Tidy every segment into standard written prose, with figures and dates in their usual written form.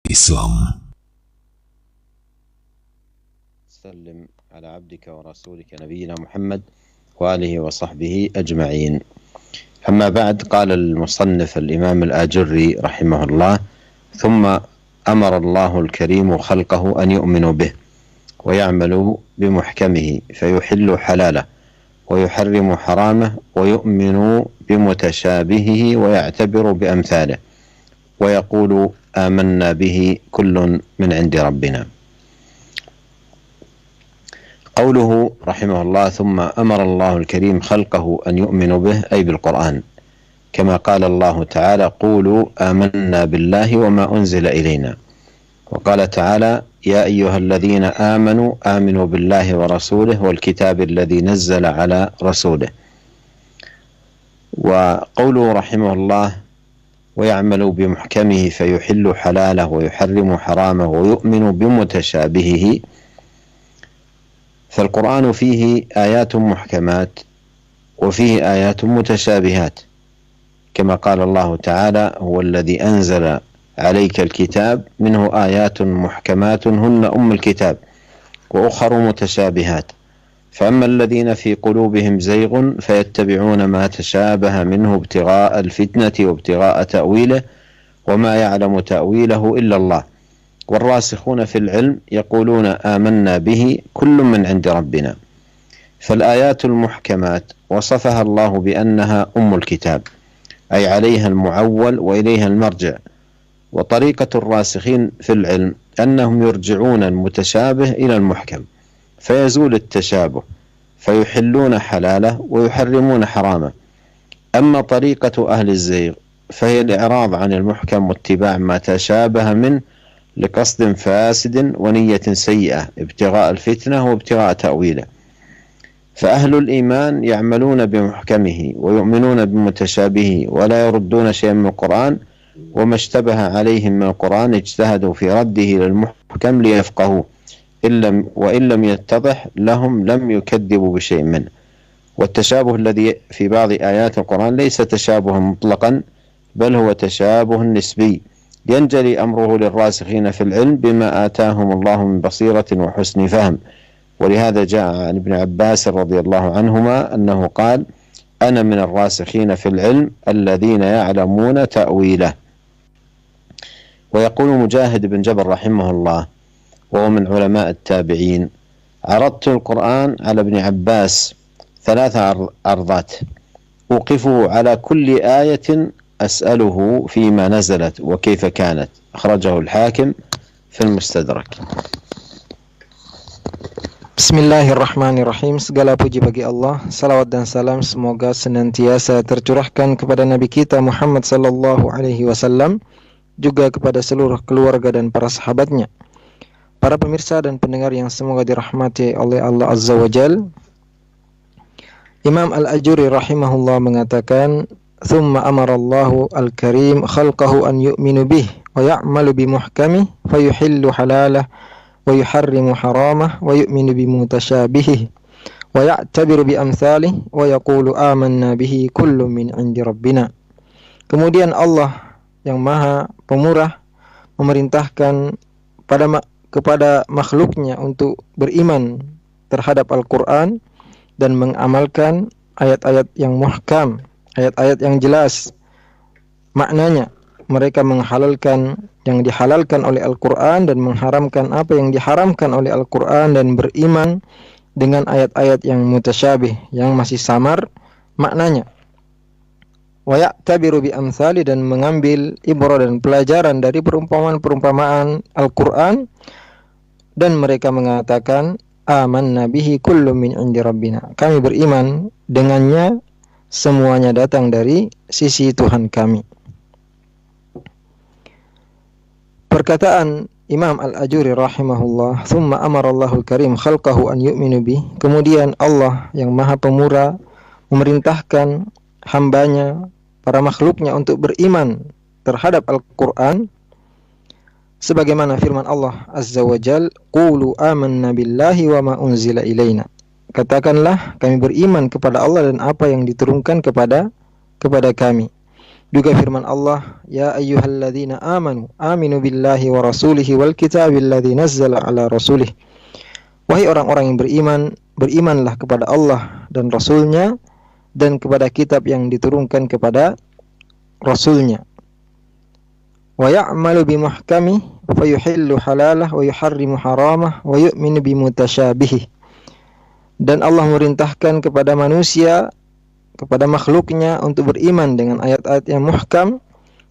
Islam. سلم على عبدك ورسولك نبينا محمد وآله وصحبه أجمعين. أما بعد، قال المصنف الإمام الآجري رحمه الله: ثم أمر الله الكريم خلقه أن يؤمنوا به ويعملوا بمحكمه فيحل حلاله ويحرم حرامه ويؤمن بمتشابهه ويعتبر بأمثاله ويقول آمنا به كل من عند ربنا. قوله رحمه الله: ثم أمر الله الكريم خلقه أن يؤمنوا به، أي بالقرآن، كما قال الله تعالى: قولوا آمنا بالله وما أنزل إلينا. وقال تعالى: يا أيها الذين آمنوا آمنوا بالله ورسوله والكتاب الذي نزل على رسوله. وقوله رحمه الله: ويعمل بمحكمه فيحل حلاله ويحرم حرامه ويؤمن بمتشابهه، فالقرآن فيه آيات محكمات وفيه آيات متشابهات، كما قال الله تعالى: هو الذي أنزل عليك الكتاب منه آيات محكمات هن أم الكتاب وأخر متشابهات، فأما الذين في قلوبهم زيغ فيتبعون ما تشابه منه ابتغاء الفتنة وابتغاء تأويله وما يعلم تأويله إلا الله، والراسخون في العلم يقولون آمنا به كل من عند ربنا. فالآيات المحكمات وصفها الله بأنها أم الكتاب، أي عليها المعول وإليها المرجع. وطريقة الراسخين في العلم أنهم يرجعون المتشابه إلى المحكم فيزول التشابه، فيحلون حلاله ويحرمون حرامه. أما طريقة أهل الزيغ فهي الإعراض عن المحكم واتباع ما تشابه منه لقصد فاسد ونية سيئة ابتغاء الفتنة وابتغاء تأويله. فأهل الإيمان يعملون بمحكمه ويؤمنون بمتشابهه ولا يردون شيئا من القرآن، وما اشتبه عليهم من القرآن اجتهدوا في رده للمحكم ليفقهوه، وإن لم يتضح لهم لم يكذبوا بشيء منه. والتشابه الذي في بعض آيات القرآن ليس تشابها مطلقا، بل هو تشابه نسبي ينجلي أمره للراسخين في العلم بما آتاهم الله من بصيرة وحسن فهم. ولهذا جاء عن ابن عباس رضي الله عنهما أنه قال: أنا من الراسخين في العلم الذين يعلمون تأويله. ويقول مجاهد بن جبر رحمه الله وهو من علماء التابعين: عرضت القرآن على ابن عباس 3 عرضات، أوقفه على كل آية أسأله فيما نزلت وكيف كانت. أخرجه الحاكم في المستدرك. Bismillahirrahmanirrahim. Segala puji bagi Allah, salawat dan salam semoga senantiasa tercurahkan kepada Nabi kita Muhammad sallallahu alaihi wasallam, juga kepada seluruh keluarga dan para sahabatnya. Para pemirsa dan pendengar yang semoga dirahmati oleh Allah Azza wa Jal, Imam Al-Ajuri rahimahullah mengatakan: "Thumma amara Allahu al-Karim khalqahu an yu'minu bih wa ya'malu bi muhkamih fayuhillu halalah wa yuharrimu haramah wa yu'minu bi mutasyabihi wa ya'tabiru bi amsalih wa yaqulu amanna bihi kullu min 'indi rabbina." Kemudian Allah yang Maha Pemurah memerintahkan kepada makhluknya untuk beriman terhadap Al-Quran dan mengamalkan ayat-ayat yang muhkam, ayat-ayat yang jelas maknanya. Mereka menghalalkan yang dihalalkan oleh Al-Quran dan mengharamkan apa yang diharamkan oleh Al-Quran, dan beriman dengan ayat-ayat yang mutasyabih, yang masih samar maknanya. Wa ya'tabiru bi amsali, dan mengambil ibrah dan pelajaran dari perumpamaan-perumpamaan Al-Quran, dan mereka mengatakan amanna bihi kullu min 'indi rabbina, kami beriman dengannya, semuanya datang dari sisi Tuhan kami. Perkataan Imam Al-Ajuri rahimahullah, "Thumma amara Allahul Karim khalqahu an yu'minu bih", kemudian Allah yang Maha Pemurah memerintahkan hambanya, para makhluknya untuk beriman terhadap Al-Quran, sebagaimana firman Allah Azza wa Jal, "Qulu amanna billahi wa ma unzila ilaina", katakanlah kami beriman kepada Allah dan apa yang diturunkan kepada kami. Juga firman Allah, ya ayyuhalladzina amanu aminu billahi wa rasulihi wal kitabil ladzi nazzala ala rasulih. Wahai orang-orang yang beriman, berimanlah kepada Allah dan Rasulnya dan kepada kitab yang diturunkan kepada Rasulnya. Wa ya'malu bimuhkami fa yuhillu halalah wa yuharrimu haramah wa yu'minu bimutasyabihi. Dan Allah merintahkan kepada manusia, kepada makhluknya untuk beriman dengan ayat-ayat yang muhkam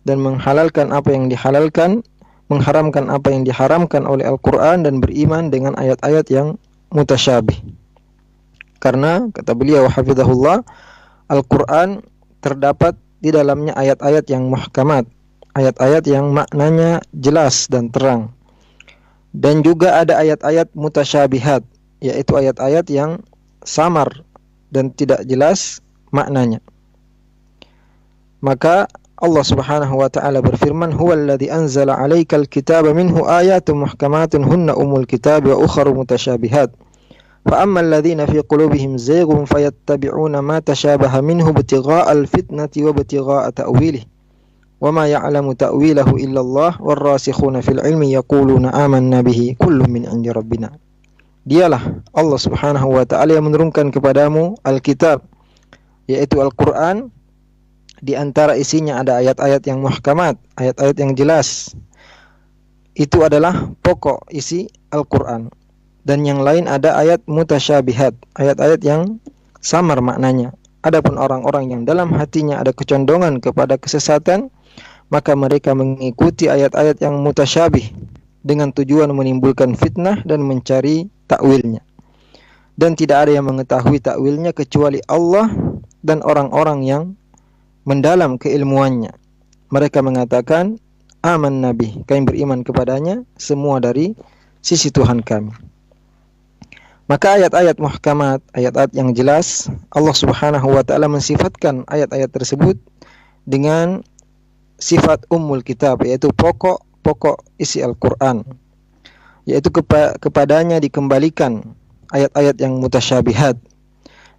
dan menghalalkan apa yang dihalalkan, mengharamkan apa yang diharamkan oleh Al-Quran, dan beriman dengan ayat-ayat yang mutasyabih. Karena kata beliau hafizahullah, Al-Quran terdapat di dalamnya ayat-ayat yang muhkamat, ayat-ayat yang maknanya jelas dan terang. Dan juga ada ayat-ayat mutasyabihat, yaitu ayat-ayat yang samar dan tidak jelas maknanya. Maka Allah Subhanahu wa taala berfirman, "Huwallazi anzala 'alaikal kitaba minhu ayatun muhkamatun hunna ummul kitabi wa ukhra mutasyabihat. Fa ammal ladzina fi qulubihim zayghun fayattabi'una ma tashabaha minhu ibtigha'al fitnati wa ibtigha'a ta'wilih. Wa ma ya'lamu ta'wilahu illa Allah war-rasikhuna fil 'ilmi yaquluna amanna bihi kullun min 'indi rabbina." Dialah Allah Subhanahu wa taala yang menurunkan kepadamu Alkitab, yaitu Al-Quran. Di antara isinya ada ayat-ayat yang muhkamat, ayat-ayat yang jelas. Itu adalah pokok isi Al-Quran. Dan yang lain ada ayat mutasyabihat, ayat-ayat yang samar maknanya. Adapun orang-orang yang dalam hatinya ada kecondongan kepada kesesatan, maka mereka mengikuti ayat-ayat yang mutasyabih dengan tujuan menimbulkan fitnah dan mencari takwilnya. Dan tidak ada yang mengetahui takwilnya kecuali Allah dan orang-orang yang mendalam keilmuannya. Mereka mengatakan, aman nabi, kami beriman kepadanya, semua dari sisi Tuhan kami. Maka ayat-ayat muhkamat, ayat-ayat yang jelas, Allah Subhanahu wa taala mensifatkan ayat-ayat tersebut dengan sifat ummul kitab, yaitu pokok isi Al-Quran, yaitu kepadanya dikembalikan ayat-ayat yang mutasyabihat.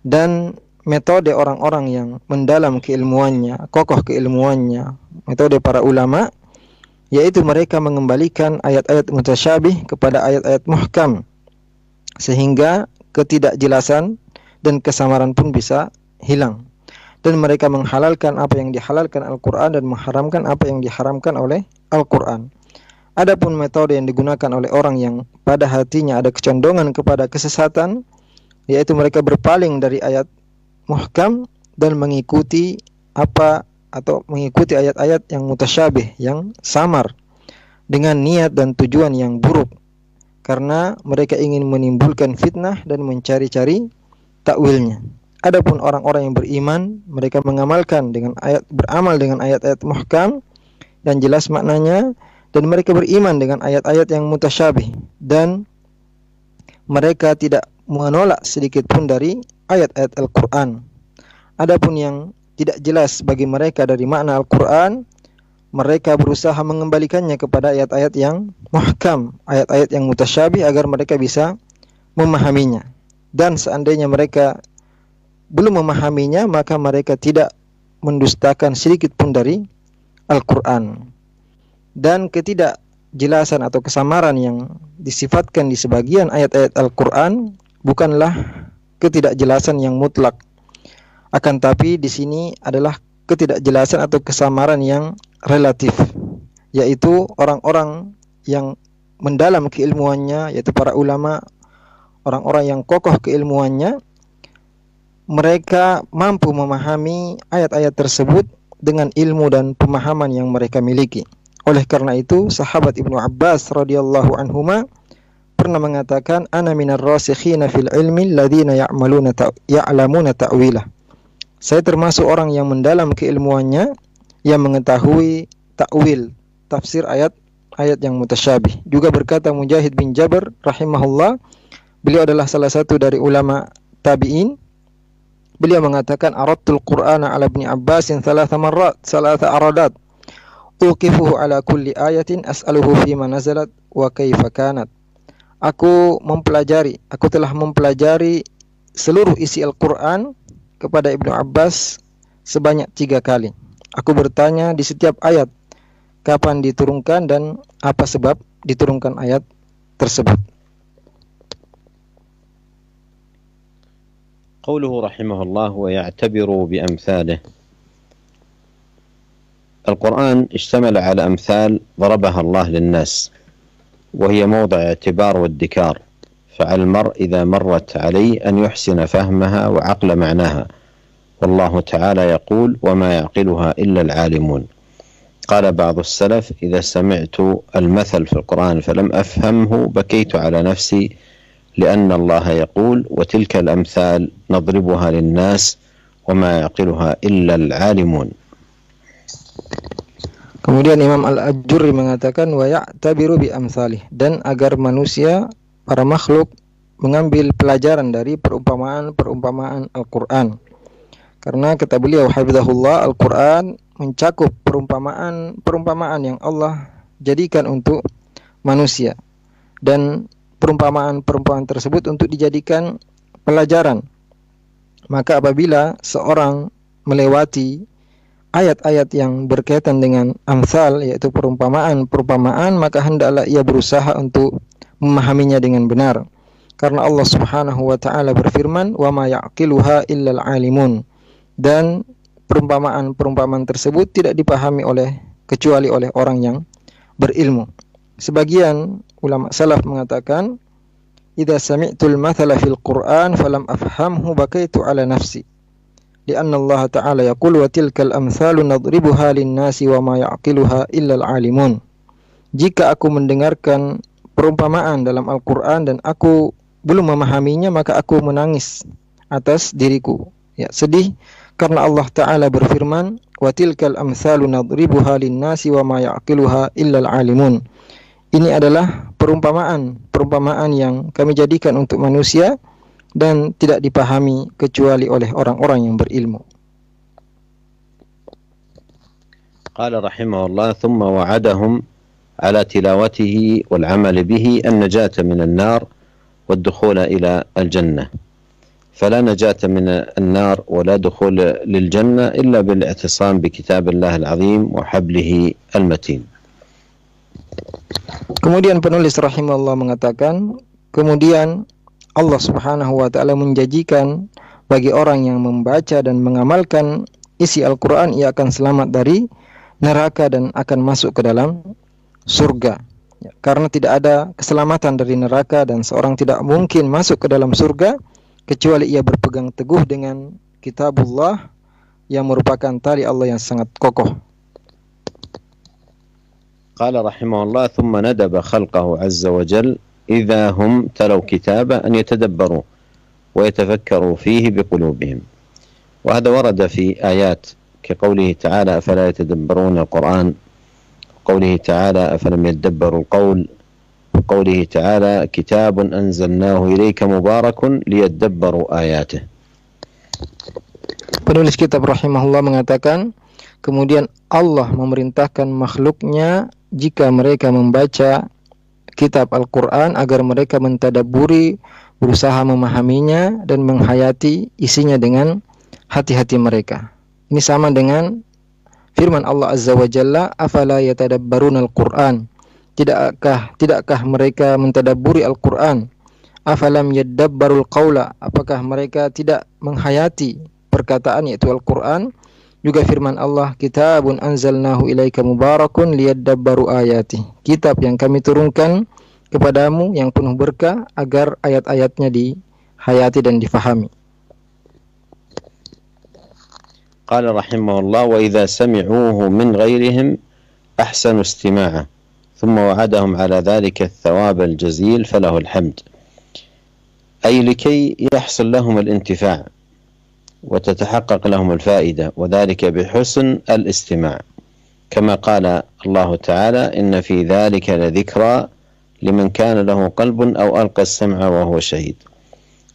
Dan metode orang-orang yang mendalam keilmuannya, kokoh keilmuannya, metode para ulama, yaitu mereka mengembalikan ayat-ayat mutasyabih kepada ayat-ayat muhkam, sehingga ketidakjelasan dan kesamaran pun bisa hilang. Dan mereka menghalalkan apa yang dihalalkan Al-Quran dan mengharamkan apa yang diharamkan oleh Al-Quran. Adapun metode yang digunakan oleh orang yang pada hatinya ada kecondongan kepada kesesatan, yaitu mereka berpaling dari ayat muhkam dan mengikuti mengikuti ayat-ayat yang mutasyabih, yang samar, dengan niat dan tujuan yang buruk, karena mereka ingin menimbulkan fitnah dan mencari-cari takwilnya. Adapun orang-orang yang beriman, mereka beramal dengan ayat-ayat muhkam dan jelas maknanya, dan mereka beriman dengan ayat-ayat yang mutasyabih, dan mereka tidak menolak sedikit pun dari ayat-ayat Al-Quran. Adapun yang tidak jelas bagi mereka dari makna Al-Quran, mereka berusaha mengembalikannya kepada ayat-ayat yang muhkam, ayat-ayat yang mutasyabih, agar mereka bisa memahaminya. Dan seandainya mereka belum memahaminya, maka mereka tidak mendustakan sedikit pun dari Al-Quran. Dan ketidakjelasan atau kesamaran yang disifatkan di sebagian ayat-ayat Al-Quran bukanlah ketidakjelasan yang mutlak. Akan tapi di sini adalah ketidakjelasan atau kesamaran yang relatif, yaitu orang-orang yang mendalam keilmuannya, yaitu para ulama, orang-orang yang kokoh keilmuannya, mereka mampu memahami ayat-ayat tersebut dengan ilmu dan pemahaman yang mereka miliki. Oleh karena itu, sahabat Ibnu Abbas radhiyallahu anhuma pernah mengatakan, ana minar rasikhina fil ilmi alladziina ya'lamuna ta'wilah. Saya termasuk orang yang mendalam keilmuannya, yang mengetahui takwil, tafsir ayat-ayat yang mutasyabih. Juga berkata Mujahid bin Jabr rahimahullah, beliau adalah salah satu dari ulama tabi'in. Beliau mengatakan, aradtul Qur'ana ala Ibni Abbasin thalatha aradat. Uqifuhu ala kulli ayatin as'aluhu fima nazalat wa kaifa kanat. Aku telah mempelajari seluruh isi Al-Quran kepada Ibnu Abbas sebanyak 3 kali. Aku bertanya di setiap ayat, kapan diturunkan dan apa sebab diturunkan ayat tersebut. قوله رحمه الله ويعتبر بأمثاله. القرآن اشتمل على أمثال ضربها الله للناس، وهي موضع اعتبار وادكار، فعلى المرء إذا مرت عليه أن يحسن فهمها وعقل معناها، والله تعالى يقول وما يعقلها إلا العالمون. قال بعض السلف إذا سمعت المثل في القرآن فلم أفهمه بكيت على نفسي، لأن الله يقول وتلك الأمثال نضربها للناس وما يعقلها إلا العالمون. Kemudian Imam Al-Ajurri mengatakan wa ya'tabiru bi amsalih, dan agar manusia, para makhluk, mengambil pelajaran dari perumpamaan-perumpamaan Al-Qur'an. Karena kata beliau hafizahullah, Al-Qur'an mencakup perumpamaan yang Allah jadikan untuk manusia, dan perumpamaan-perumpamaan tersebut untuk dijadikan pelajaran. Maka apabila seorang melewati ayat-ayat yang berkaitan dengan amsal, yaitu perumpamaan, maka hendaklah ia berusaha untuk memahaminya dengan benar. Karena Allah Subhanahu wa taala berfirman, "Wa ma ya'qiluha illal 'alimun." Dan perumpamaan tersebut tidak dipahami kecuali oleh orang yang berilmu. Sebagian ulama salaf mengatakan, "Idza sami'tul mathala fil Qur'an falam afhamhu bakaitu 'ala nafsi." Lianna Allah Ta'ala yaqul wa tilkal amthalu nadribuha lin-nasi wa ma ya'qiluha illa al-alimun. Jika aku mendengarkan perumpamaan dalam Al-Qur'an dan aku belum memahaminya, maka aku menangis atas diriku. Ya, sedih karena Allah Ta'ala berfirman, wa tilkal amthalu nadribuha lin-nasi wa ma ya'qiluha illa al-alimun. Ini adalah perumpamaan yang kami jadikan untuk manusia dan tidak dipahami kecuali oleh orang-orang yang berilmu. قال رحمه الله ثم وعدهم على تلاوته والعمل به النجاة من النار والدخول إلى الجنة، فلا نجاة من النار ولا دخول للجنة إلا بالاعتصام بكتاب الله العظيم وحبله المتين. Kemudian penulis rahimahullah mengatakan, kemudian Allah Subhanahu wa taala menjanjikan bagi orang yang membaca dan mengamalkan isi Al-Qur'an, ia akan selamat dari neraka dan akan masuk ke dalam surga. Ya, karena tidak ada keselamatan dari neraka dan seorang tidak mungkin masuk ke dalam surga kecuali ia berpegang teguh dengan kitabullah yang merupakan tali Allah yang sangat kokoh. قال رحمه الله ثم ندب خلقه عز وجل إذا هم تلوا كتابه أن يتدبروا ويتفكروا فيه بقلوبهم، وهذا ورد في آيات كقوله تعالى أفلا يتدبرون القرآن، وقوله تعالى أفلم يدبروا القول، وقوله تعالى كتاب أنزلناه إليك مبارك ليدبروا آياته. Penulis kitab rahimahullah mengatakan, kemudian Allah memerintahkan makhluknya jika mereka membaca kitab Al-Quran agar mereka mentadabburi, berusaha memahaminya dan menghayati isinya dengan hati-hati mereka. Ini sama dengan firman Allah Azza wa Jalla, afala yatadabbaruna al-Quran. Tidakkah mereka mentadabburi Al-Quran? Afalam yaddabbarul qawla. Apakah mereka tidak menghayati perkataan yaitu Al-Quran? Juga firman Allah, kitabun anzalnahu ilaika mubarakun liyadabbaru ayati. Kitab yang kami turunkan kepadamu yang penuh berkah agar ayat-ayatnya dihayati dan difahami. قال رحمه الله وإذا سمعوه من غيرهم أحسنوا استماعه ثم وعدهم على ذلك الثواب الجزيل فله الحمد، أي لكي يحصل لهم الانتفاع وتتحقق لهم الفائدة، وذلك بحسن الاستماع، كما قال الله تعالى إن في ذلك لذكرى لمن كان له قلب أو ألقى السمع وهو شهيد.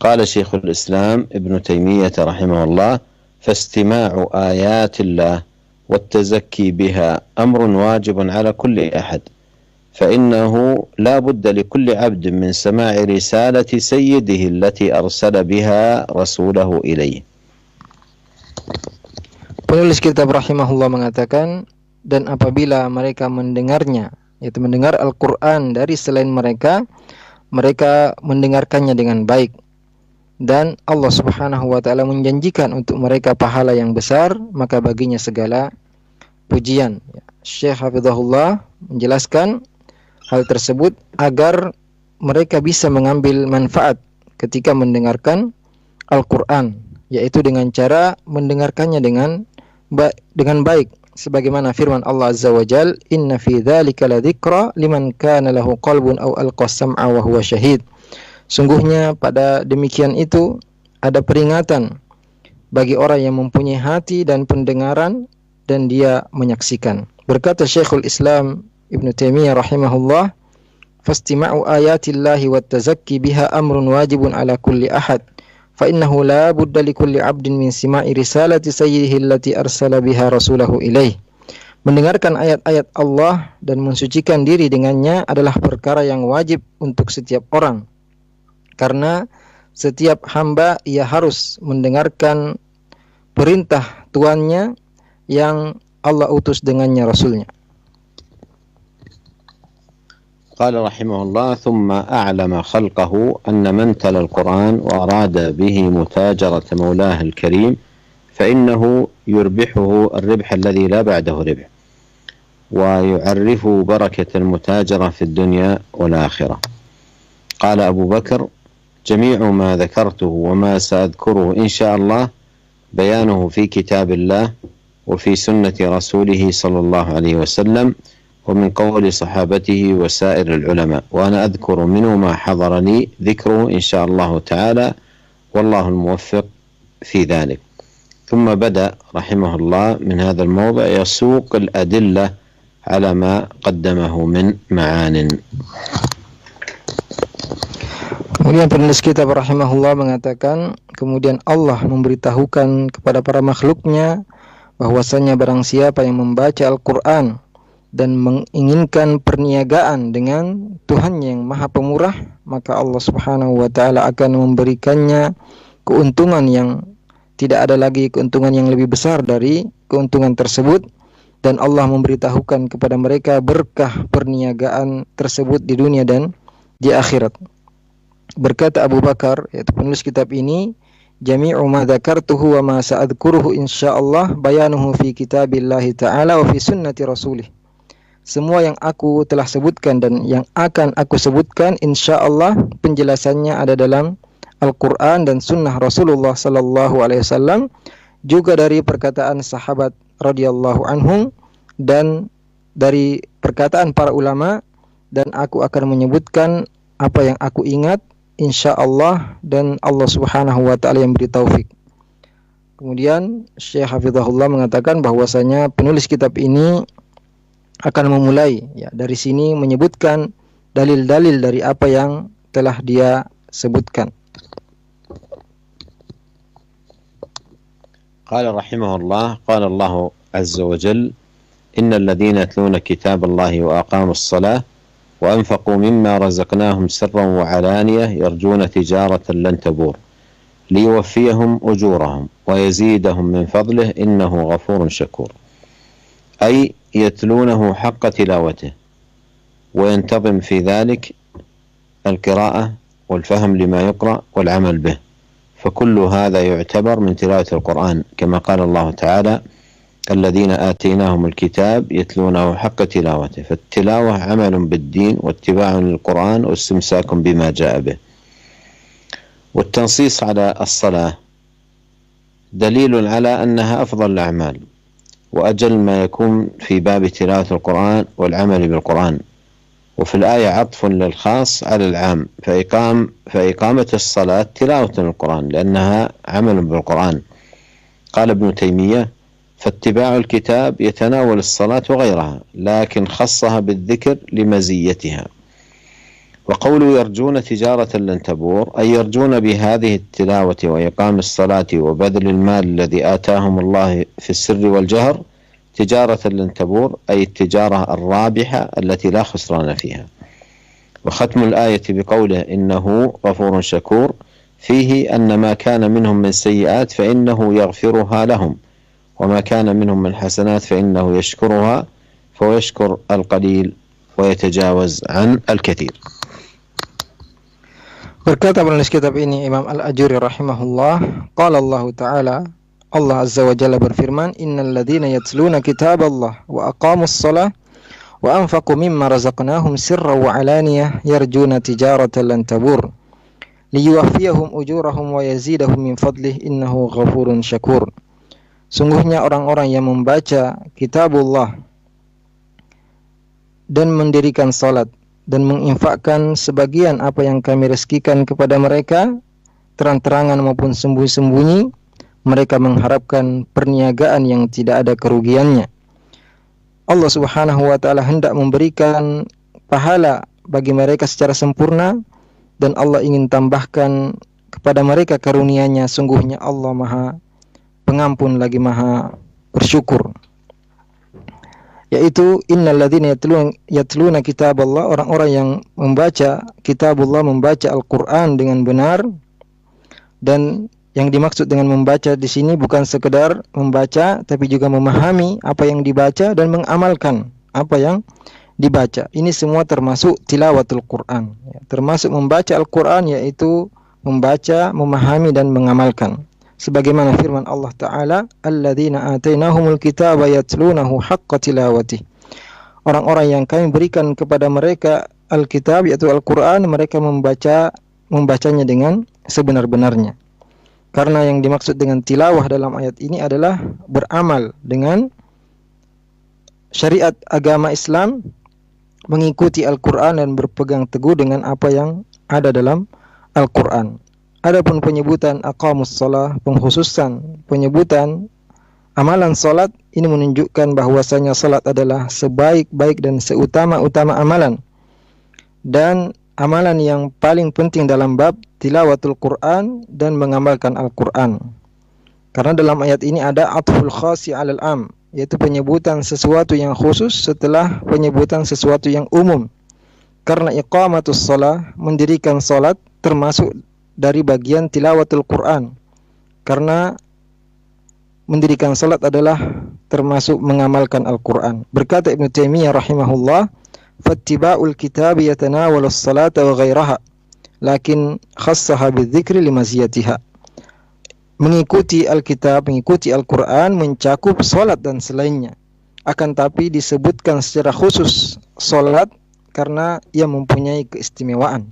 قال شيخ الإسلام ابن تيمية رحمه الله فاستماع آيات الله والتزكي بها أمر واجب على كل أحد، فإنه لا بد لكل عبد من سماع رسالة سيده التي أرسل بها رسوله إليه. Penulis kitab rahimahullah mengatakan, dan apabila mereka mendengarnya, yaitu mendengar Al-Quran dari selain mereka, mereka mendengarkannya dengan baik. Dan Allah subhanahu wa ta'ala menjanjikan untuk mereka pahala yang besar, maka baginya segala pujian. Syekh Hafizahullah menjelaskan hal tersebut agar mereka bisa mengambil manfaat ketika mendengarkan Al-Quran, yaitu dengan cara mendengarkannya dengan baik, sebagaimana firman Allah Azza wa Jal, inna fi dzalika ladzikra liman kana lahu qalbun aw alqas sam'a wa huwa syahid. Sungguhnya pada demikian itu ada peringatan bagi orang yang mempunyai hati dan pendengaran dan dia menyaksikan. Berkata Syekhul Islam Ibn Taimiyah rahimahullah, fastima'u ayatillahi wat tazakki biha amrun wajibun ala kulli ahad, fa innahu la budda li kulli 'abdin min sima'i risalati sayyidihi allati arsala biha rasulahu ilaih. Mendengarkan ayat-ayat Allah dan mensucikan diri dengannya adalah perkara yang wajib untuk setiap orang, karena setiap hamba ia harus mendengarkan perintah Tuannya yang Allah utus dengannya Rasulnya. قال رحمه الله ثم أعلم خلقه أن من تلا القرآن وأراد به متاجرة مولاه الكريم فإنه يربحه الربح الذي لا بعده ربح ويعرفه بركة المتاجرة في الدنيا والآخرة. قال أبو بكر جميع ما ذكرته وما سأذكره إن شاء الله بيانه في كتاب الله وفي سنة رسوله صلى الله عليه وسلم ومن قول صحابته وسائر العلماء، وأنا أذكر منه ما حضر لي ذكره إن شاء الله تعالى والله الموفق في ذلك. ثم بدأ رحمه الله من هذا الموضع يسوق الأدلة على ما قدمه من معان. Kemudian penulis kitab rahimahullah mengatakan, kemudian Allah memberitahukan kepada para makhluknya bahwasanya barang siapa yang membaca Al-Quran dan menginginkan perniagaan dengan Tuhan yang Maha Pemurah, maka Allah Subhanahu wa taala akan memberikannya keuntungan yang tidak ada lagi keuntungan yang lebih besar dari keuntungan tersebut, dan Allah memberitahukan kepada mereka berkah perniagaan tersebut di dunia dan di akhirat. Berkata Abu Bakar, yaitu penulis kitab ini, jami'u ma dzakartuhu wa ma sa'adkuruhu insyaallah bayanuhu fi kitabillahi ta'ala wa fi sunnati rasulih. Semua yang aku telah sebutkan dan yang akan aku sebutkan insyaallah penjelasannya ada dalam Al-Quran dan sunnah Rasulullah sallallahu alaihi wasallam, juga dari perkataan sahabat radhiyallahu anhum dan dari perkataan para ulama, dan aku akan menyebutkan apa yang aku ingat insyaallah, dan Allah Subhanahu wa taala yang beri taufik. Kemudian Syekh Hafizahullah mengatakan bahwasanya penulis kitab ini akan memulai dari sini menyebutkan dalil-dalil dari apa yang telah dia sebutkan. قال رحمه الله قال الله عز وجل إن الذين يتلون كتاب الله وأقاموا الصلاة وأنفقوا مما رزقناهم سرا وعلانية يرجون تجارة لن تبور ليوفيهم أجورهم ويزيدهم من فضله إنه غفور شكور. أي يتلونه حق تلاوته وينتظم في ذلك القراءة والفهم لما يقرأ والعمل به، فكل هذا يعتبر من تلاوة القرآن، كما قال الله تعالى الذين آتيناهم الكتاب يتلونه حق تلاوته. فالتلاوة عمل بالدين واتباع للقرآن واستمساك بما جاء به. والتنصيص على الصلاة دليل على أنها أفضل الأعمال وأجل ما يكون في باب تلاوة القرآن والعمل بالقرآن، وفي الآية عطف للخاص على العام، فإقامة الصلاة تلاوة للقرآن لأنها عمل بالقرآن. قال ابن تيمية فاتباع الكتاب يتناول الصلاة وغيرها، لكن خصها بالذكر لمزيتها. وقولوا يرجون تجارة لن تبور أي يرجون بهذه التلاوة وإقام الصلاة وبذل المال الذي آتاهم الله في السر والجهر تجارة لن تبور أي التجارة الرابحة التي لا خسران فيها. وختم الآية بقوله إنه غفور شكور فيه أن ما كان منهم من سيئات فإنه يغفرها لهم وما كان منهم من حسنات فإنه يشكرها فهو يشكر القليل ويتجاوز عن الكثير. Berkata penulis kitab ini Imam Al-Ajuri rahimahullah, qala Allah Ta'ala, Allah Azza wa Jalla berfirman, innal ladzina yatluna kitaballah wa aqamus shalah wa anfaqu mimma razaqnahum sirran wa alaniyah yarjuna tijaratan lan tabur liyuwaffiyahum ujurahum wa yazidahum min fadlih innahu ghafurun syakur. Sungguhnya orang-orang yang membaca kitabullah dan mendirikan salat dan menginfakkan sebagian apa yang kami rezekikan kepada mereka, terang-terangan maupun sembunyi-sembunyi, mereka mengharapkan perniagaan yang tidak ada kerugiannya. Allah Subhanahu wa Ta'ala hendak memberikan pahala bagi mereka secara sempurna, dan Allah ingin tambahkan kepada mereka karunia-Nya. Sungguhnya Allah Maha Pengampun lagi Maha Bersyukur. Yaitu innal ladzina yatluna kitaballah, orang-orang yang membaca kitabullah, membaca Al-Qur'an dengan benar. Dan yang dimaksud dengan membaca di sini bukan sekedar membaca, tapi juga memahami apa yang dibaca dan mengamalkan apa yang dibaca. Ini semua termasuk tilawatul Qur'an, termasuk membaca Al-Qur'an, yaitu membaca, memahami dan mengamalkan. Sebagaimana firman Allah Ta'ala, alladzina atainahumul kitaba yatlunahu haqqa tilawatih. Orang-orang yang kami berikan kepada mereka Al-Kitab, yaitu Al-Qur'an, mereka membacanya dengan sebenar-benarnya. Karena yang dimaksud dengan tilawah dalam ayat ini adalah beramal dengan syariat agama Islam, mengikuti Al-Qur'an dan berpegang teguh dengan apa yang ada dalam Al-Qur'an. Adapun penyebutan aqamus shalah, pengkhususan penyebutan amalan salat, ini menunjukkan bahwasanya salat adalah sebaik-baik dan seutama-utama amalan, dan amalan yang paling penting dalam bab tilawatul Quran dan mengamalkan Al-Quran. Karena dalam ayat ini ada atful khasi 'alal am, yaitu penyebutan sesuatu yang khusus setelah penyebutan sesuatu yang umum. Karena iqamatus shalah, mendirikan salat, termasuk dari bagian tilawatul Quran. Karena mendirikan salat adalah termasuk mengamalkan Al-Quran. Berkata Ibnu Taimiyah rahimahullah, fattiba'ul kitab yatanawalu as-salata wa ghairaha, lakin khassaha bidzikri limaziyatiha. Mengikuti Alkitab, mengikuti Al-Quran mencakup salat dan selainnya. Akan tapi disebutkan secara khusus salat karena ia mempunyai keistimewaan.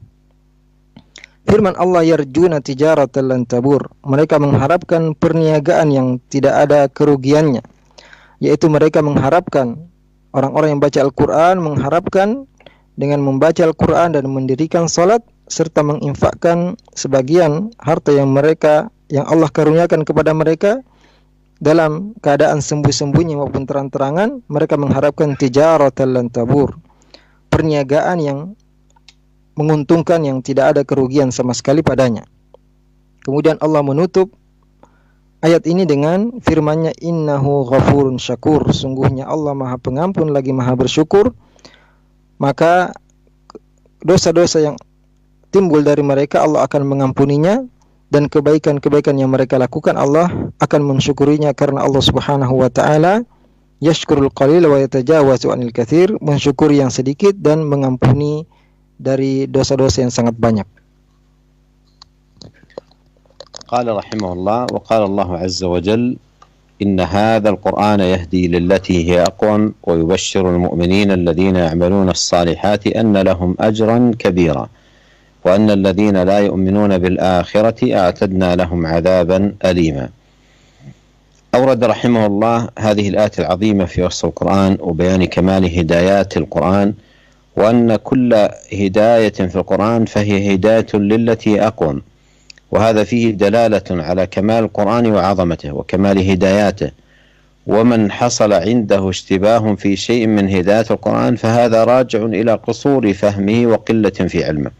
Firman Allah, yarjuna tijaratan lan tabur, mereka mengharapkan perniagaan yang tidak ada kerugiannya. Yaitu mereka mengharapkan, orang-orang yang baca Al-Quran mengharapkan dengan membaca Al-Quran dan mendirikan salat serta menginfakkan sebagian harta yang Allah karuniakan kepada mereka dalam keadaan sembunyi-sembunyi maupun terang-terangan, mereka mengharapkan tijaratan lan tabur, perniagaan yang menguntungkan yang tidak ada kerugian sama sekali padanya. Kemudian Allah menutup ayat ini dengan firman-Nya, innahu ghafurun syakur, sungguhnya Allah Maha Pengampun lagi Maha Bersyukur. Maka dosa-dosa yang timbul dari mereka Allah akan mengampuninya, dan kebaikan-kebaikan yang mereka lakukan Allah akan mensyukurinya, karena Allah Subhanahu wa Ta'ala yashkurul qalil wa yatajawazu anil katsir, mensyukuri yang sedikit dan mengampuni dari dosa-dosa yang sangat banyak. قال رحمه الله وقال الله عز وجل إن هذا القرآن يهدي للتي هي أقوم ويبشر المؤمنين الذين يعملون الصالحات أن لهم أجرا كبيرا وأن الذين لا يؤمنون بالآخرة أعتدنا لهم عذابا أليما. أورد رحمه الله هذه الآية العظيمة في وصف القرآن وبيان كمال هدايات القرآن، وأن كل هداية في القرآن فهي هداية للتي أقوم، وهذا فيه دلالة على كمال القرآن وعظمته وكمال هداياته. ومن حصل عنده اشتباه في شيء من هداية القرآن فهذا راجع إلى قصور فهمه وقلة في علمه.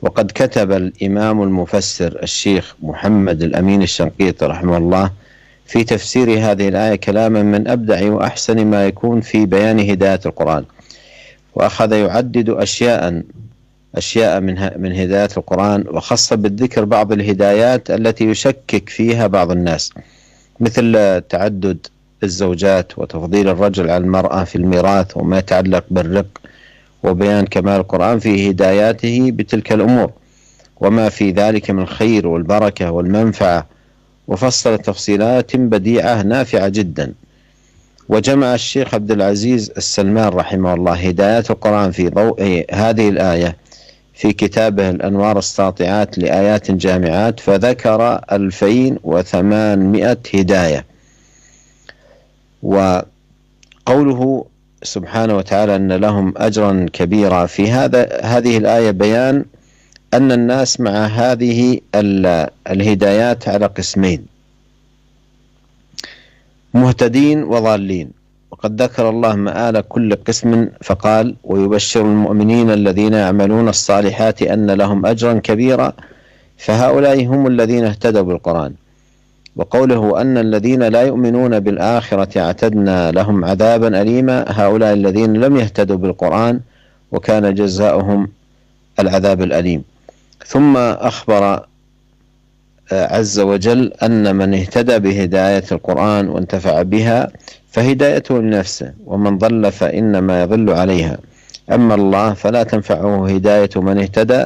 وقد كتب الإمام المفسر الشيخ محمد الأمين الشنقيطي رحمه الله في تفسير هذه الآية كلاما من أبدع وأحسن ما يكون في بيان هداية القرآن، وأخذ يعدد أشياء من هداية القرآن، وخص بالذكر بعض الهدايات التي يشكك فيها بعض الناس، مثل تعدد الزوجات وتفضيل الرجل على المرأة في الميراث وما يتعلق بالرق، وبيان كمال القرآن في هداياته بتلك الأمور وما في ذلك من الخير والبركة والمنفعة، وفصل تفصيلات بديعة نافعة جدا. وجمع الشيخ عبد العزيز السلمان رحمه الله هدايات القرآن في ضوء هذه الآية في كتابه الأنوار الساطعات لآيات جامعات، فذكر 2800 هداية. وقوله سبحانه وتعالى أن لهم أجرا كبيرا في هذه الآية بيان أن الناس مع هذه الهدايات على قسمين: مهتدين وضالين. وقد ذكر الله مآل كل قسم فقال: ويبشر المؤمنين الذين يعملون الصالحات أن لهم أجرا كبيرا، فهؤلاء هم الذين اهتدوا بالقرآن. وقوله أن الذين لا يؤمنون بالآخرة اعتدنا لهم عذابا أليما، هؤلاء الذين لم يهتدوا بالقرآن وكان جزاؤهم العذاب الأليم. ثم أخبر عز وجل أن من اهتدى بهداية القرآن وانتفع بها فهدايته لنفسه، ومن ضل فإنما يضل عليها، أما الله فلا تنفعه هداية من اهتدى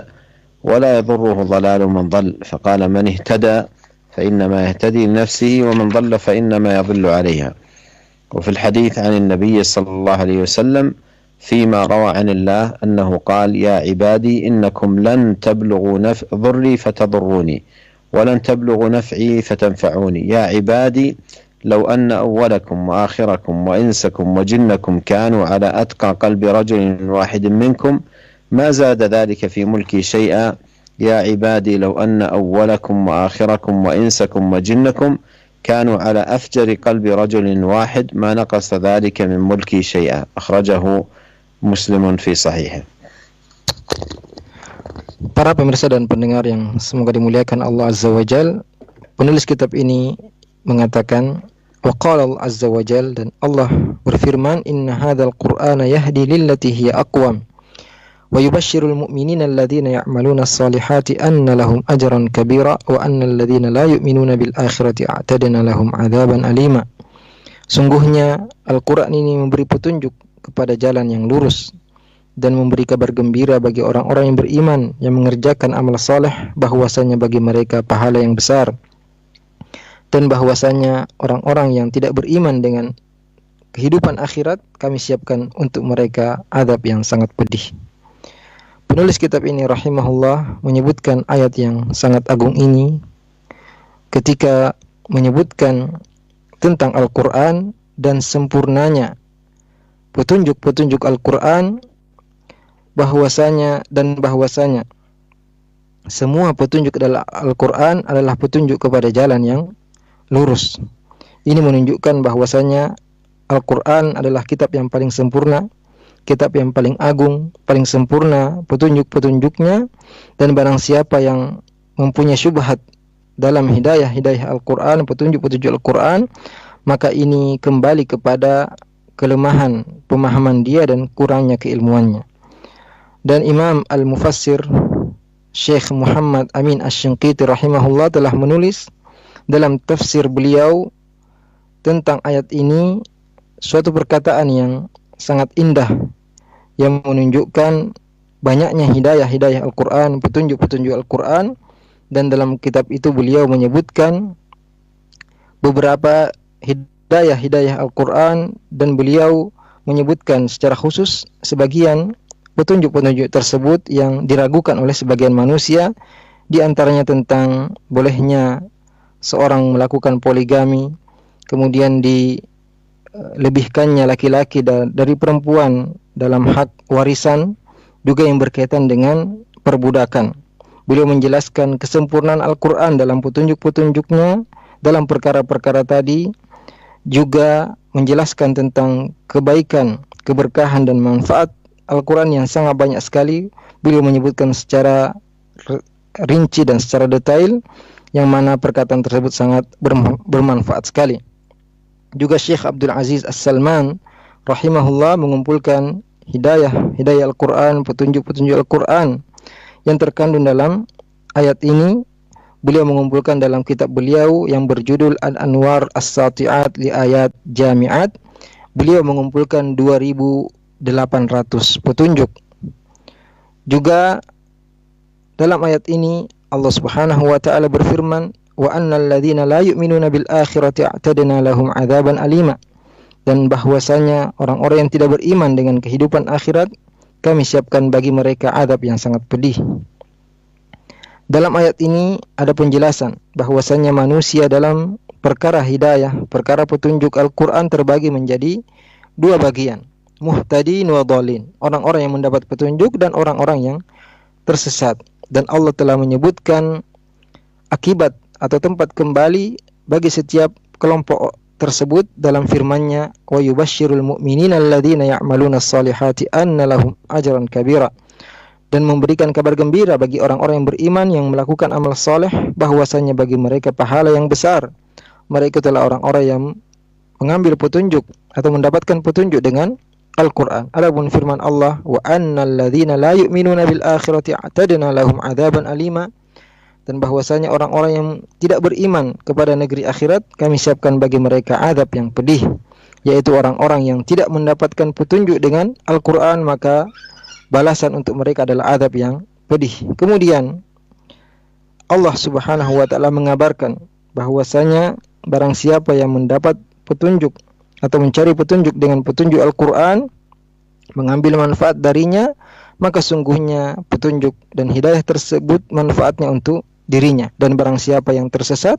ولا يضره ضلال من ضل، فقال: من اهتدى فإنما يهتدي لنفسه ومن ضل فإنما يضل عليها. وفي الحديث عن النبي صلى الله عليه وسلم فيما روى عن الله أنه قال: يا عبادي إنكم لن تبلغوا ضري فتضروني ولن تبلغوا نفعي فتنفعوني. يا عبادي لو أن أولكم وآخركم وإنسكم وجنكم كانوا على أتقى قلب رجل واحد منكم ما زاد ذلك في ملكي شيئا. يا عبادي لو أن أولكم وآخركم وإنسكم وجنكم كانوا على أفجر قلب رجل واحد ما نقص ذلك من ملكي شيئا. أخرجه مسلم في صحيحه. Para pemirsa dan pendengar yang semoga dimuliakan Allah Azza wa Jal, penulis kitab ini mengatakan, wa qala Allah Azza wa Jal, dan Allah berfirman, inna hadzal qur'ana yahdi lillati hiya aqwam wa yubashshirul mu'minina alladhina ya'maluna as-salihati anna lahum ajran kabira wa anna alladhina la yu'minuna bil akhirati a'tadna lahum 'adzaban alima. Sungguhnya Al-Qur'an ini memberi petunjuk kepada jalan yang lurus dan memberi kabar gembira bagi orang-orang yang beriman yang mengerjakan amal saleh, bahwasanya bagi mereka pahala yang besar, dan bahwasanya orang-orang yang tidak beriman dengan kehidupan akhirat kami siapkan untuk mereka azab yang sangat pedih. Penulis kitab ini rahimahullah menyebutkan ayat yang sangat agung ini ketika menyebutkan tentang Al-Quran dan sempurnanya petunjuk-petunjuk Al-Quran, bahwasanya semua petunjuk dalam Al-Quran adalah petunjuk kepada jalan yang lurus. Ini menunjukkan bahwasanya Al-Quran adalah kitab yang paling sempurna, kitab yang paling agung, paling sempurna petunjuk-petunjuknya, dan barang siapa yang mempunyai syubhat dalam hidayah Al-Quran, petunjuk-petunjuk Al-Quran, maka ini kembali kepada kelemahan pemahaman dia dan kurangnya keilmuannya. Dan Imam Al-Mufassir Syekh Muhammad Amin Asy-Syanqiti rahimahullah telah menulis dalam tafsir beliau tentang ayat ini suatu perkataan yang sangat indah yang menunjukkan banyaknya hidayah Al-Quran, petunjuk-petunjuk Al-Quran, dan dalam kitab itu beliau menyebutkan beberapa hidayah Al-Quran, dan beliau menyebutkan secara khusus sebagian petunjuk-petunjuk tersebut yang diragukan oleh sebagian manusia, di antaranya tentang bolehnya seorang melakukan poligami, kemudian dilebihkannya laki-laki dari perempuan dalam hak warisan, juga yang berkaitan dengan perbudakan. Beliau menjelaskan kesempurnaan Al-Quran dalam petunjuk-petunjuknya dalam perkara-perkara tadi, juga menjelaskan tentang kebaikan, keberkahan dan manfaat Al-Quran yang sangat banyak sekali. Beliau menyebutkan secara rinci dan secara detail, yang mana perkataan tersebut sangat bermanfaat sekali. Juga Syekh Abdul Aziz As-Salman rahimahullah mengumpulkan hidayah Al-Quran, petunjuk-petunjuk Al-Quran yang terkandung dalam ayat ini, Beliau mengumpulkan dalam kitab beliau yang berjudul Al-Anwar As-Sati'at li Ayat Jami'at. Beliau mengumpulkan 2.800 petunjuk. Juga dalam ayat ini Allah Subhanahu wa taala berfirman, "Wa annal ladzina la yu'minuna bil akhirati a'tadna lahum 'adzaban alima." Dan bahwasanya orang-orang yang tidak beriman dengan kehidupan akhirat, kami siapkan bagi mereka azab yang sangat pedih. Dalam ayat ini ada penjelasan bahwasanya manusia dalam perkara hidayah, perkara petunjuk Al-Quran terbagi menjadi dua bagian, muhtadin wa dhalin, orang-orang yang mendapat petunjuk dan orang-orang yang tersesat. Dan Allah telah menyebutkan akibat atau tempat kembali bagi setiap kelompok tersebut dalam firman-Nya, wa yubasysyirul mu'minina alladzina ya'maluna as-salihati anna lahum ajran kabira, dan memberikan kabar gembira bagi orang-orang yang beriman yang melakukan amal soleh bahwasanya bagi mereka pahala yang besar. Mereka adalah orang-orang yang mengambil petunjuk atau mendapatkan petunjuk dengan Al-Quran. Adapun firman Allah, wa annal ladzina la yu'minuna bil akhirati a'tadna lahum 'adzaban alima, dan bahwasanya orang-orang yang tidak beriman kepada negeri akhirat, kami siapkan bagi mereka azab yang pedih, yaitu orang-orang yang tidak mendapatkan petunjuk dengan Al-Quran, maka balasan untuk mereka adalah azab yang pedih. Kemudian Allah Subhanahu wa taala mengabarkan bahwasanya barang siapa yang mendapat petunjuk atau mencari petunjuk dengan petunjuk Al-Quran, mengambil manfaat darinya, maka sungguhnya petunjuk dan hidayah tersebut manfaatnya untuk dirinya. Dan barang siapa yang tersesat,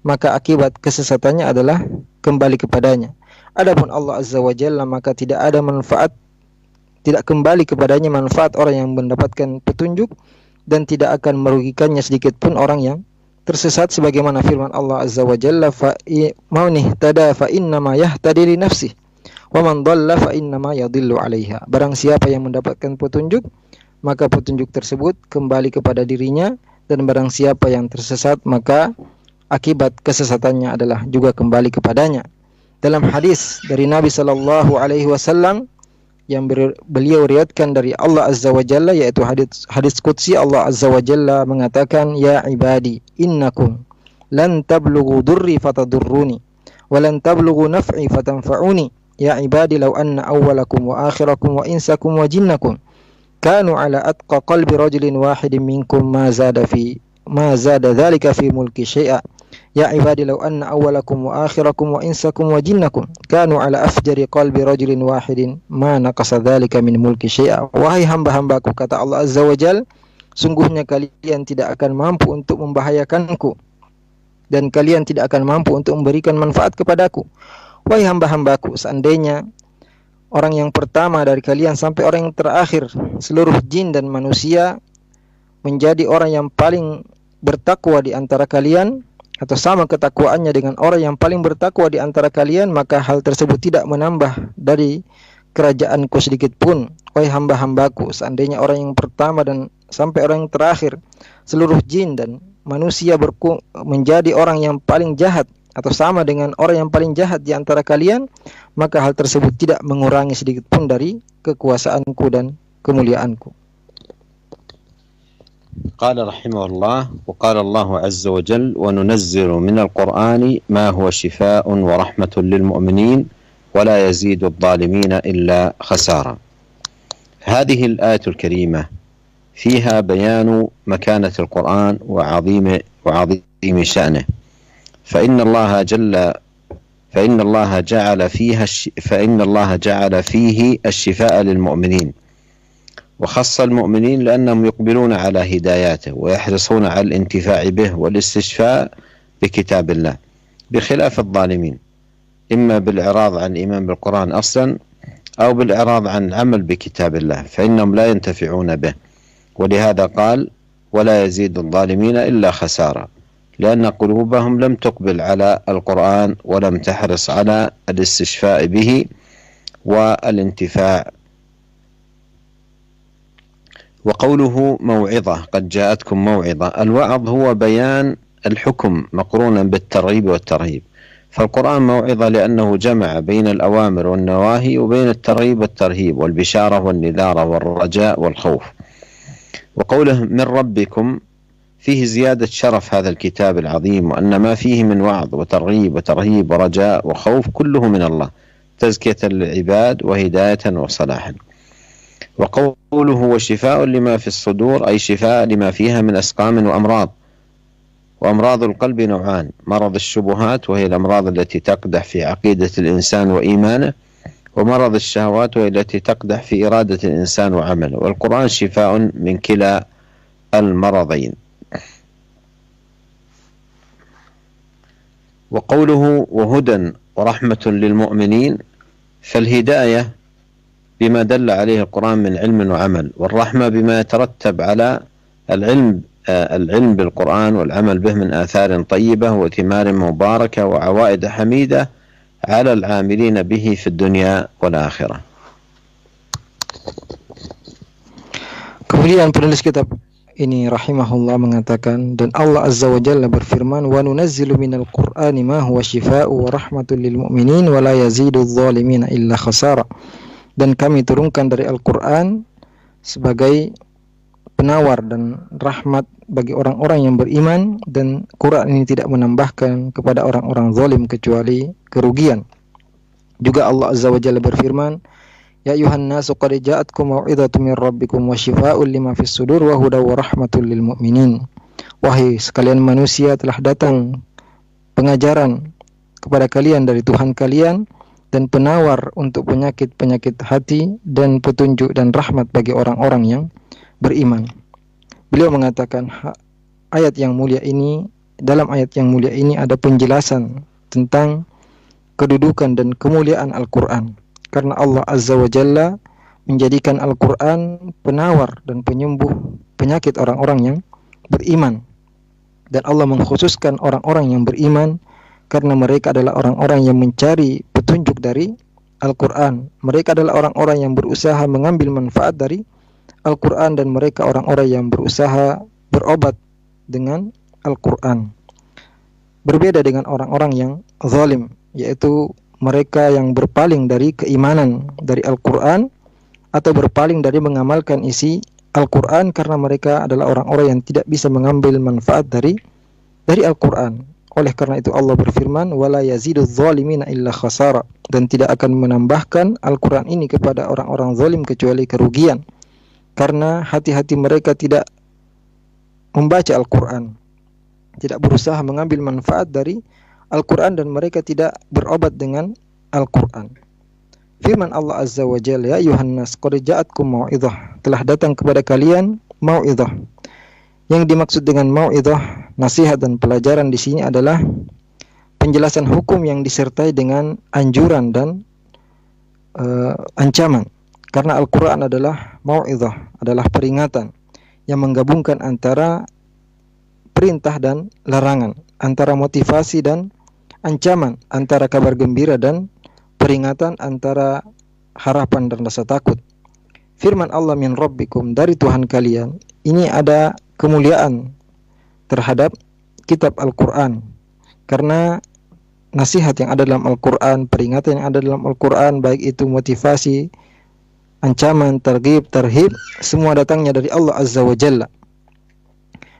maka akibat kesesatannya adalah kembali kepadanya. Adapun Allah Azza wa Jalla, maka tidak ada manfaat, tidak kembali kepadanya manfaat orang yang mendapatkan petunjuk, dan tidak akan merugikannya sedikit pun orang yang tersesat, sebagaimana firman Allah Azza wa Jalla, "Man ihtada fa innama yahtadi li nafsihi wa man dhalla fa innama yadhillu 'alaiha." Barang siapa yang mendapatkan petunjuk, maka petunjuk tersebut kembali kepada dirinya, dan barang siapa yang tersesat, maka akibat kesesatannya adalah juga kembali kepadanya. Dalam hadis dari Nabi sallallahu alaihi wasallam yang beliau riwayatkan dari Allah Azza wa Jalla, yaitu hadis qudsi, Allah Azza wa Jalla mengatakan, "Ya ibadi, innakum lan tablughu durri fatadurruni wa lan tablughu naf'i fatanfa'uni. Ya ibadi, law anna awwalakum wa akhirakum wa insakum wa jinnakum kanu ala atqa qalbi rajulin wahidin minkum ma zada dhalika fi mulki syai'a. Ya ibadi, law anna awwalakum wa akhirakum wa insakum wa jinnakum kanu ala afjari qalbi rajulin wahidin ma naqasa dhalika min mulki syai'a." Wahai hamba-hambaku, kata Allah Azza wa Jalla, sungguhnya kalian tidak akan mampu untuk membahayakanku, dan kalian tidak akan mampu untuk memberikan manfaat kepadaku. Wahai hamba-hambaku, seandainya orang yang pertama dari kalian sampai orang yang terakhir, seluruh jin dan manusia, menjadi orang yang paling bertakwa di antara kalian, atau sama ketakwaannya dengan orang yang paling bertakwa di antara kalian, maka hal tersebut tidak menambah dari kerajaanku sedikit pun. Wahai hamba-hambaku, seandainya orang yang pertama dan sampai orang yang terakhir, seluruh jin dan manusia menjadi orang yang paling jahat, atau sama dengan orang yang paling jahat di antara kalian, maka hal tersebut tidak mengurangi sedikit pun dari kekuasaanku dan kemuliaanku. قال رحمه الله: وقال الله عز وجل: وننزل من القرآن ما هو شفاء ورحمة للمؤمنين ولا يزيد الظالمين إلا خسارة. هذه الآية الكريمة فيها بيان مكانة القرآن وعظيم شأنه، فإن الله جعل فيه الشفاء للمؤمنين، وخص المؤمنين لأنهم يقبلون على هداياته ويحرصون على الانتفاع به والاستشفاء بكتاب الله، بخلاف الظالمين، إما بالإعراض عن الإيمان بالقرآن أصلا أو بالإعراض عن العمل بكتاب الله، فإنهم لا ينتفعون به. ولهذا قال: ولا يزيد الظالمين إلا خسارة، لأن قلوبهم لم تقبل على القرآن ولم تحرص على الاستشفاء به والانتفاع. وقوله موعظة: قد جاءتكم موعظة، الوعظ هو بيان الحكم مقرونا بالترغيب والترهيب، فالقرآن موعظة لأنه جمع بين الأوامر والنواهي وبين الترغيب والترهيب والبشارة والنذارة والرجاء والخوف. وقوله من ربكم فيه زيادة شرف هذا الكتاب العظيم، وأن ما فيه من وعظ وترغيب وترهيب ورجاء وخوف كله من الله تزكية للعباد وهداية وصلاحا. وقوله وشفاء لما في الصدور أي شفاء لما فيها من أسقام وأمراض. وأمراض القلب نوعان: مرض الشبهات وهي الأمراض التي تقدح في عقيدة الإنسان وإيمانه، ومرض الشهوات وهي التي تقدح في إرادة الإنسان وعمله. والقرآن شفاء من كلا المرضين. وقوله وهدى ورحمة للمؤمنين، فالهداية بما دل عليه القرآن من علم وعمل، والرحمة بما يترتب على العلم بالقرآن والعمل به من آثار طيبة وثمار مباركة وعوائد حميدة على العاملين به في الدنيا والآخرة. Kemudian penulis kitab ini rahimahullah mengatakan, dan Allah Azza wa Jalla berfirman, wa nunazzilu minal qur'ani ma huwa shifaa'u wa rahmatul lil mu'minin wa la yazidu adh-dhalimina illa khasara. Dan kami turunkan dari Al-Qur'an sebagai penawar dan rahmat bagi orang-orang yang beriman, dan Quran ini tidak menambahkan kepada orang-orang zalim kecuali kerugian. Juga Allah Azza wa Jalla berfirman, ya ayuhan nasu qad ja'atkum mau'izatun min rabbikum wa shifaa'un lima fis sudur wa hudaw wa rahmatul lil mu'minin. Wahai sekalian manusia, telah datang pengajaran kepada kalian dari Tuhan kalian, dan penawar untuk penyakit-penyakit hati, dan petunjuk dan rahmat bagi orang-orang yang beriman. Beliau mengatakan, ayat yang mulia ini, dalam ayat yang mulia ini ada penjelasan tentang kedudukan dan kemuliaan Al-Quran, karena Allah Azza wa Jalla menjadikan Al-Quran penawar dan penyembuh penyakit orang-orang yang beriman. Dan Allah mengkhususkan orang-orang yang beriman karena mereka adalah orang-orang yang mencari petunjuk dari Al-Quran. Mereka adalah orang-orang yang berusaha mengambil manfaat dari Al-Quran, dan mereka orang-orang yang berusaha berobat dengan Al-Quran. Berbeda dengan orang-orang yang zalim, yaitu mereka yang berpaling dari keimanan dari Al-Quran atau berpaling dari mengamalkan isi Al-Quran, karena mereka adalah orang-orang yang tidak bisa mengambil manfaat dari Al-Quran. Oleh karena itu Allah berfirman, wala yazidu adh-dhalimina illa khasara, dan tidak akan menambahkan Al-Quran ini kepada orang-orang zalim kecuali kerugian, karena hati-hati mereka tidak membaca Al-Quran, tidak berusaha mengambil manfaat dari Al-Quran, dan mereka tidak berobat dengan Al-Quran. Firman Allah Azza wa Jalla, ya ayuhan nas qad ja'atkum mau'izah, telah datang kepada kalian mau'izah. Yang dimaksud dengan mau'izah, nasihat dan pelajaran di sini adalah penjelasan hukum yang disertai dengan anjuran dan ancaman. Karena Al-Quran adalah mau'izah, adalah peringatan yang menggabungkan antara perintah dan larangan, antara motivasi dan ancaman, antara kabar gembira dan peringatan, antara harapan dan rasa takut. Firman Allah min rabbikum, dari Tuhan kalian, ini ada kemuliaan terhadap kitab Al-Quran, karena nasihat yang ada dalam Al-Quran, peringatan yang ada dalam Al-Quran, baik itu motivasi, ancaman, targhib, tarhib, semua datangnya dari Allah Azza wa Jalla.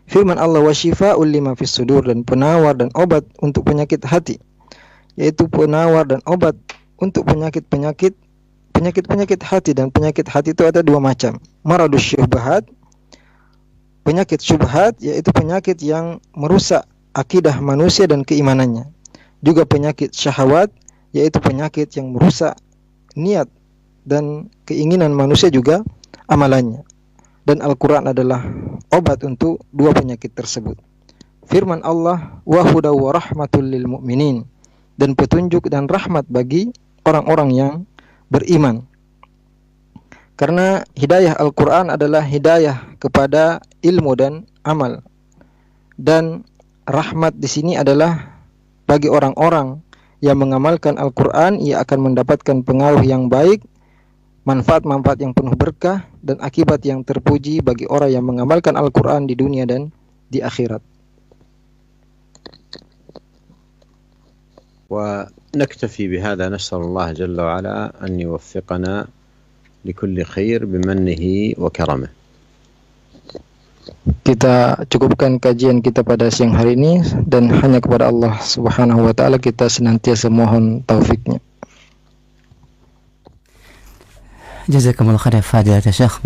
Firman Allah, wa shifaa'un lima fis sudur, dan penawar dan obat untuk penyakit hati, yaitu penawar dan obat untuk penyakit hati. Dan penyakit hati itu ada dua macam: maradus syubhat, penyakit syubhat, yaitu penyakit yang merusak akidah manusia dan keimanannya. Juga penyakit syahwat, yaitu penyakit yang merusak niat dan keinginan manusia, juga amalannya. Dan Al-Quran adalah obat untuk dua penyakit tersebut. Firman Allah, wa hudaw wa rahmatul lil mu'minin, dan petunjuk dan rahmat bagi orang-orang yang beriman. Karena hidayah Al-Quran adalah hidayah kepada ilmu dan amal, dan rahmat di sini adalah bagi orang-orang yang mengamalkan Al-Quran, ia akan mendapatkan pengaruh yang baik, manfaat-manfaat yang penuh berkah, dan akibat yang terpuji bagi orang yang mengamalkan Al-Quran di dunia dan di akhirat. ونكتفي بهذا، نسأل الله جل وعلا أن يوفقنا لكل خير بمنه وكرمه. Kita cukupkan kajian kita pada siang hari ini, dan hanya kepada Allah Subhanahu wa taala kita senantiasa mohon taufiknya. Jazakumullah khairan fadilatul Syekh.